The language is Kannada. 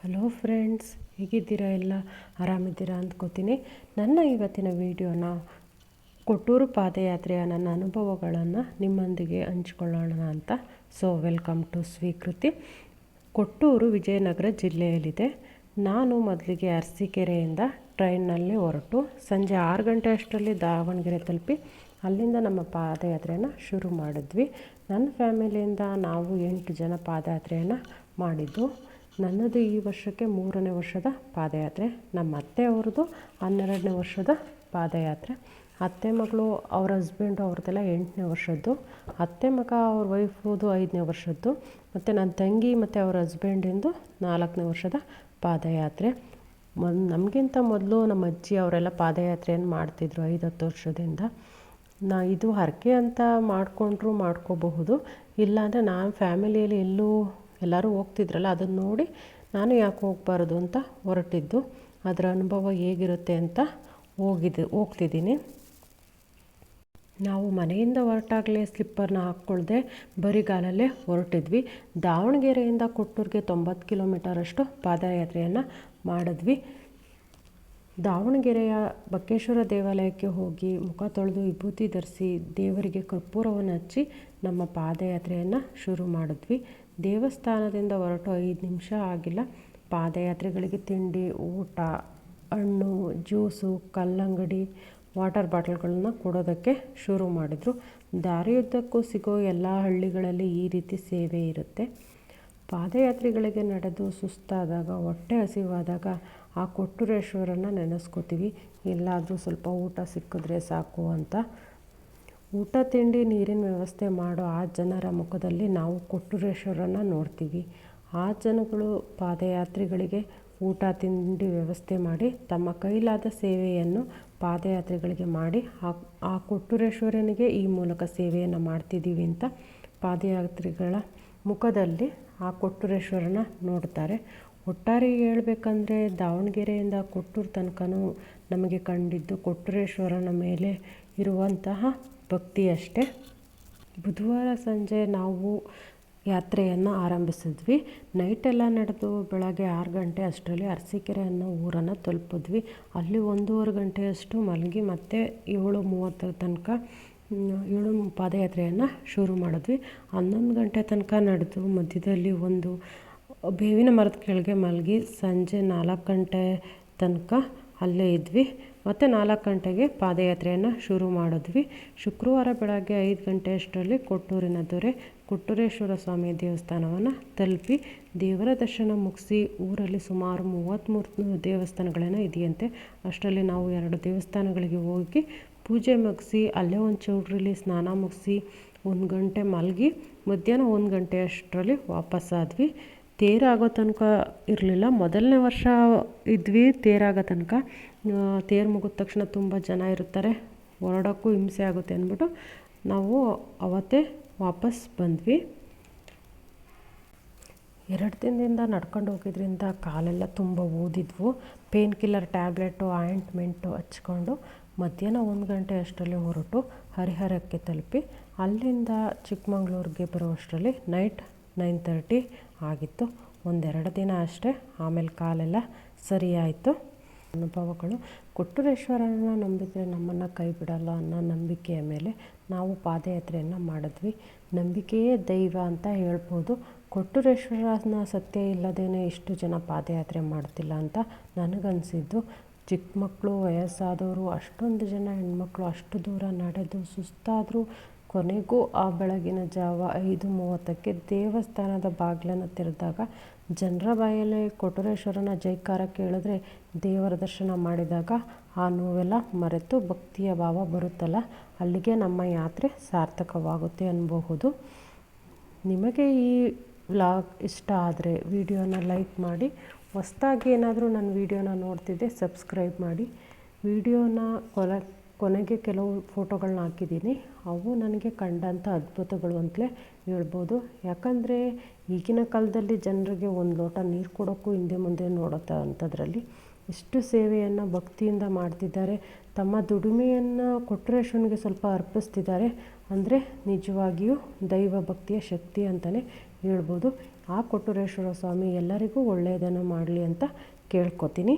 ಹಲೋ ಫ್ರೆಂಡ್ಸ್, ಹೇಗಿದ್ದೀರಾ? ಎಲ್ಲ ಆರಾಮಿದ್ದೀರಾ ಅಂದ್ಕೋತೀನಿ. ನನ್ನ ಇವತ್ತಿನ ವಿಡಿಯೋನ ಕೊಟ್ಟೂರು ಪಾದಯಾತ್ರೆಯ ನನ್ನ ಅನುಭವಗಳನ್ನು ನಿಮ್ಮೊಂದಿಗೆ ಹಂಚ್ಕೊಳ್ಳೋಣ ಅಂತ. ವೆಲ್ಕಮ್ ಟು ಸ್ವೀಕೃತಿ. ಕೊಟ್ಟೂರು ವಿಜಯನಗರ ಜಿಲ್ಲೆಯಲ್ಲಿದೆ. ನಾನು ಮೊದಲಿಗೆ ಅರಸೀಕೆರೆಯಿಂದ ಟ್ರೈನ್ನಲ್ಲಿ ಹೊರಟು ಸಂಜೆ 6 ಗಂಟೆ ಅಷ್ಟರಲ್ಲಿ ದಾವಣಗೆರೆ ತಲುಪಿ ಅಲ್ಲಿಂದ ನಮ್ಮ ಪಾದಯಾತ್ರೆಯನ್ನು ಶುರು ಮಾಡಿದ್ವಿ. ನನ್ನ ಫ್ಯಾಮಿಲಿಯಿಂದ ನಾವು 8 ಜನ ಪಾದಯಾತ್ರೆಯನ್ನು ಮಾಡಿದ್ದು. ನನ್ನದು ಈ ವರ್ಷಕ್ಕೆ 3ನೇ ವರ್ಷದ ಪಾದಯಾತ್ರೆ. ನಮ್ಮ ಅತ್ತೆಯವ್ರದ್ದು 12ನೇ ವರ್ಷದ ಪಾದಯಾತ್ರೆ. ಅತ್ತೆ ಮಗಳು ಅವ್ರ ಹಸ್ಬೆಂಡು ಅವ್ರದ್ದೆಲ್ಲ 8ನೇ ವರ್ಷದ್ದು, ಅತ್ತೆ ಮಗ ಅವ್ರ ವೈಫುದು 5ನೇ ವರ್ಷದ್ದು, ಮತ್ತು ನನ್ನ ತಂಗಿ ಮತ್ತು ಅವ್ರ ಹಸ್ಬೆಂಡಿಂದು 4ನೇ ವರ್ಷದ ಪಾದಯಾತ್ರೆ. ನಮಗಿಂತ ಮೊದಲು ನಮ್ಮ ಅಜ್ಜಿ ಅವರೆಲ್ಲ ಪಾದಯಾತ್ರೆಯನ್ನು ಮಾಡ್ತಿದ್ರು 5-10 ವರ್ಷದಿಂದ. ಇದು ಹರಕೆ ಅಂತ ಮಾಡಿಕೊಂಡ್ರು ಮಾಡ್ಕೋಬಹುದು, ಇಲ್ಲಾಂದರೆ ನಾನು ಫ್ಯಾಮಿಲಿಯಲ್ಲಿ ಎಲ್ಲರೂ ಹೋಗ್ತಿದ್ರಲ್ಲ ಅದನ್ನು ನೋಡಿ ನಾನು ಯಾಕೆ ಹೋಗಬಾರ್ದು ಅಂತ ಹೊರಟಿದ್ದು. ಅದರ ಅನುಭವ ಹೇಗಿರುತ್ತೆ ಅಂತ ಹೋಗ್ತಿದ್ದೀನಿ. ನಾವು ಮನೆಯಿಂದ ಹೊರಟಾಗಲೇ ಸ್ಲಿಪ್ಪರ್ನ ಹಾಕ್ಕೊಳ್ದೆ ಬರಿಗಾಲಲ್ಲೇ ಹೊರಟಿದ್ವಿ. ದಾವಣಗೆರೆಯಿಂದ ಕೊಟ್ಟೂರಿಗೆ 90 ಕಿಲೋಮೀಟರ್ ಅಷ್ಟು ಪಾದಯಾತ್ರೆಯನ್ನು ಮಾಡಿದ್ವಿ. ದಾವಣಗೆರೆಯ ಬಕ್ಕೇಶ್ವರ ದೇವಾಲಯಕ್ಕೆ ಹೋಗಿ ಮುಖ ತೊಳೆದು ವಿಭೂತಿ ಧರಿಸಿ ದೇವರಿಗೆ ಕರ್ಪೂರವನ್ನು ಹಚ್ಚಿ ನಮ್ಮ ಪಾದಯಾತ್ರೆಯನ್ನು ಶುರು ಮಾಡಿದ್ವಿ. ದೇವಸ್ಥಾನದಿಂದ ಹೊರಟು 5 ನಿಮಿಷ ಆಗಿಲ್ಲ, ಪಾದಯಾತ್ರೆಗಳಿಗೆ ತಿಂಡಿ, ಊಟ, ಹಣ್ಣು, ಜ್ಯೂಸು, ಕಲ್ಲಂಗಡಿ, ವಾಟರ್ ಬಾಟಲ್ಗಳನ್ನ ಕೊಡೋದಕ್ಕೆ ಶುರು ಮಾಡಿದರು. ದಾರಿಯುದ್ದಕ್ಕೂ ಸಿಗೋ ಎಲ್ಲ ಹಳ್ಳಿಗಳಲ್ಲಿ ಈ ರೀತಿ ಸೇವೆ ಇರುತ್ತೆ. ಪಾದಯಾತ್ರೆಗಳಿಗೆ ನಡೆದು ಸುಸ್ತಾದಾಗ, ಹೊಟ್ಟೆ ಹಸಿವಾದಾಗ ಆ ಕೊಟ್ಟೂರೇಶ್ವರನ ನೆನೆಸ್ಕೋತೀವಿ. ಎಲ್ಲಾದರೂ ಸ್ವಲ್ಪ ಊಟ ಸಿಕ್ಕಿದ್ರೆ ಸಾಕು ಅಂತ. ಊಟ ತಿಂಡಿ ನೀರಿನ ವ್ಯವಸ್ಥೆ ಮಾಡೋ ಆ ಜನರ ಮುಖದಲ್ಲಿ ನಾವು ಕೊಟ್ಟೂರೇಶ್ವರನ ನೋಡ್ತೀವಿ. ಆ ಜನಗಳು ಪಾದಯಾತ್ರಿಗಳಿಗೆ ಊಟ ತಿಂಡಿ ವ್ಯವಸ್ಥೆ ಮಾಡಿ ತಮ್ಮ ಕೈಲಾದ ಸೇವೆಯನ್ನು ಪಾದಯಾತ್ರೆಗಳಿಗೆ ಮಾಡಿ ಆ ಕೊಟ್ಟೂರೇಶ್ವರನಿಗೆ ಈ ಮೂಲಕ ಸೇವೆಯನ್ನು ಮಾಡ್ತಿದ್ದೀವಿ ಅಂತ ಪಾದಯಾತ್ರಿಗಳ ಮುಖದಲ್ಲಿ ಆ ಕೊಟ್ಟೂರೇಶ್ವರನ ನೋಡ್ತಾರೆ. ಒಟ್ಟಾರೆ ಹೇಳ್ಬೇಕಂದ್ರೆ ದಾವಣಗೆರೆಯಿಂದ ಕೊಟ್ಟೂರು ತನಕನೂ ನಮಗೆ ಕಂಡಿದ್ದು ಕೊಟ್ಟೂರೇಶ್ವರನ ಮೇಲೆ ಇರುವಂತಹ ಭಕ್ತಿ ಅಷ್ಟೇ. ಬುಧವಾರ ಸಂಜೆ ನಾವು ಯಾತ್ರೆಯನ್ನು ಆರಂಭಿಸಿದ್ವಿ. ನೈಟೆಲ್ಲ ನಡೆದು ಬೆಳಗ್ಗೆ 6 ಗಂಟೆ ಅಷ್ಟರಲ್ಲಿ ಅರಸೀಕೆರೆ ಅನ್ನೋ ಊರನ್ನು ತಲುಪಿದ್ವಿ. ಅಲ್ಲಿ 1.5 ಗಂಟೆಯಷ್ಟು ಮಲಗಿ ಮತ್ತೆ 7:30 ತನಕ ಪಾದಯಾತ್ರೆಯನ್ನು ಶುರು ಮಾಡಿದ್ವಿ. 11 ಗಂಟೆ ತನಕ ನಡೆದು ಮಧ್ಯದಲ್ಲಿ ಒಂದು ಬೇವಿನ ಮರದ ಕೆಳಗೆ ಮಲಗಿ ಸಂಜೆ 4 ಗಂಟೆ ತನಕ ಅಲ್ಲೇ ಇದ್ವಿ. ಮತ್ತು 4 ಗಂಟೆಗೆ ಪಾದಯಾತ್ರೆಯನ್ನು ಶುರು ಮಾಡಿದ್ವಿ. ಶುಕ್ರವಾರ ಬೆಳಗ್ಗೆ 5 ಗಂಟೆ ಅಷ್ಟರಲ್ಲಿ ಕೊಟ್ಟೂರಿನ ದೊರೆ ಕೊಟ್ಟೂರೇಶ್ವರ ಸ್ವಾಮಿಯ ದೇವಸ್ಥಾನವನ್ನು ತಲುಪಿ ದೇವರ ದರ್ಶನ ಮುಗಿಸಿ ಊರಲ್ಲಿ ಸುಮಾರು 33 ದೇವಸ್ಥಾನಗಳೇನೋ ಇದೆಯಂತೆ. ಅಷ್ಟರಲ್ಲಿ ನಾವು 2 ದೇವಸ್ಥಾನಗಳಿಗೆ ಹೋಗಿ ಪೂಜೆ ಮುಗಿಸಿ ಅಲ್ಲೇ ಒಂದು ಚೌಡ್ರಿಲಿ ಸ್ನಾನ ಮುಗಿಸಿ 1 ಗಂಟೆ ಮಲಗಿ ಮಧ್ಯಾಹ್ನ 1 ಗಂಟೆ ಅಷ್ಟರಲ್ಲಿ ವಾಪಸ್ಸಾದ್ವಿ. ತೇರಾಗೋ ತನಕ ಇರಲಿಲ್ಲ. ಮೊದಲನೇ ವರ್ಷ ಇದ್ವಿ ತೇರಾಗೋ ತನಕ. ತೇರು ಮುಗಿದ ತಕ್ಷಣ ತುಂಬ ಜನ ಇರ್ತಾರೆ, ಹೊರಡೋಕ್ಕೂ ಹಿಂಸೆ ಆಗುತ್ತೆ ಅಂದ್ಬಿಟ್ಟು ನಾವು ಅವತ್ತೇ ವಾಪಸ್ ಬಂದ್ವಿ. 2 ದಿನದಿಂದ ನಡ್ಕೊಂಡು ಹೋಗಿದ್ರಿಂದ ಕಾಲೆಲ್ಲ ತುಂಬ ಊದಿದ್ವು. ಪೇನ್ ಕಿಲ್ಲರ್ ಟ್ಯಾಬ್ಲೆಟು, ಆಯಿಂಟ್ಮೆಂಟು ಹಚ್ಕೊಂಡು ಮಧ್ಯಾಹ್ನ 1 ಗಂಟೆ ಅಷ್ಟರಲ್ಲಿ ಹೊರಟು ಹರಿಹರಕ್ಕೆ ತಲುಪಿ ಅಲ್ಲಿಂದ ಚಿಕ್ಕಮಂಗ್ಳೂರಿಗೆ ಬರುವಷ್ಟರಲ್ಲಿ ನೈಟ್ 9:30 ಆಗಿತ್ತು. 1-2 ದಿನ ಅಷ್ಟೇ, ಆಮೇಲೆ ಕಾಲೆಲ್ಲ ಸರಿಯಾಯಿತು. ಅನುಭವಗಳು. ಕೊಟ್ಟೂರೇಶ್ವರನ ನಂಬಿದರೆ ನಮ್ಮನ್ನು ಕೈ ಬಿಡಲ್ಲ ಅನ್ನೋ ನಂಬಿಕೆಯ ಮೇಲೆ ನಾವು ಪಾದಯಾತ್ರೆಯನ್ನು ಮಾಡಿದ್ವಿ. ನಂಬಿಕೆಯೇ ದೈವ ಅಂತ ಹೇಳ್ಬೋದು. ಕೊಟ್ಟೂರೇಶ್ವರನ ಸತ್ಯ ಇಲ್ಲದೇ ಇಷ್ಟು ಜನ ಪಾದಯಾತ್ರೆ ಮಾಡ್ತಿಲ್ಲ ಅಂತ ನನಗನ್ಸಿದ್ದು. ಚಿಕ್ಕ ಮಕ್ಕಳು, ವಯಸ್ಸಾದವರು, ಅಷ್ಟೊಂದು ಜನ ಹೆಣ್ಮಕ್ಳು ಅಷ್ಟು ದೂರ ನಡೆದು ಸುಸ್ತಾದರೂ ಕೊನೆಗೂ ಆ ಬೆಳಗಿನ ಜಾವ 5:30ಕ್ಕೆ ದೇವಸ್ಥಾನದ ಬಾಗಿಲನ್ನು ತೆರೆದಾಗ ಜನರ ಬಾಯಲ್ಲೇ ಕೊಟ್ಟೂರೇಶ್ವರನ ಜೈಕಾರ ಕೇಳಿದ್ರೆ ದೇವರ ದರ್ಶನ ಮಾಡಿದಾಗ ಆ ನೋವೆಲ್ಲ ಮರೆತು ಭಕ್ತಿಯ ಭಾವ ಬರುತ್ತಲ್ಲ, ಅಲ್ಲಿಗೆ ನಮ್ಮ ಯಾತ್ರೆ ಸಾರ್ಥಕವಾಗುತ್ತೆ ಅನ್ನಬಹುದು. ನಿಮಗೆ ಈ ವ್ಲಾಗ್ ಇಷ್ಟ ಆದರೆ ವಿಡಿಯೋನ ಲೈಕ್ ಮಾಡಿ. ಹೊಸದಾಗಿ ಏನಾದರೂ ನನ್ನ ವಿಡಿಯೋನ ನೋಡ್ತಿದ್ದೆ ಸಬ್ಸ್ಕ್ರೈಬ್ ಮಾಡಿ. ವಿಡಿಯೋನ ಕೊನೆಗೆ ಕೆಲವು ಫೋಟೋಗಳನ್ನ ಹಾಕಿದ್ದೀನಿ. ಅವು ನನಗೆ ಕಂಡಂಥ ಅದ್ಭುತಗಳು ಅಂತಲೇ ಹೇಳ್ಬೋದು. ಯಾಕಂದರೆ ಈಗಿನ ಕಾಲದಲ್ಲಿ ಜನರಿಗೆ 1 ಲೋಟ ನೀರು ಕೊಡೋಕ್ಕೂ ಹಿಂದೆ ಮುಂದೆ ಅಂಥದ್ರಲ್ಲಿ ಇಷ್ಟು ಸೇವೆಯನ್ನು ಭಕ್ತಿಯಿಂದ ಮಾಡ್ತಿದ್ದಾರೆ. ತಮ್ಮ ದುಡಿಮೆಯನ್ನು ಕೊಟ್ಟೂರೇಶ್ವರನಿಗೆ ಸ್ವಲ್ಪ ಅರ್ಪಿಸ್ತಿದ್ದಾರೆ ಅಂದರೆ ನಿಜವಾಗಿಯೂ ದೈವ ಭಕ್ತಿಯ ಶಕ್ತಿ ಅಂತಲೇ ಹೇಳ್ಬೋದು. ಆ ಕೊಟ್ಟೂರೇಶ್ವರ ಸ್ವಾಮಿ ಎಲ್ಲರಿಗೂ ಒಳ್ಳೆಯದನ್ನು ಮಾಡಲಿ ಅಂತ ಕೇಳ್ಕೊತೀನಿ.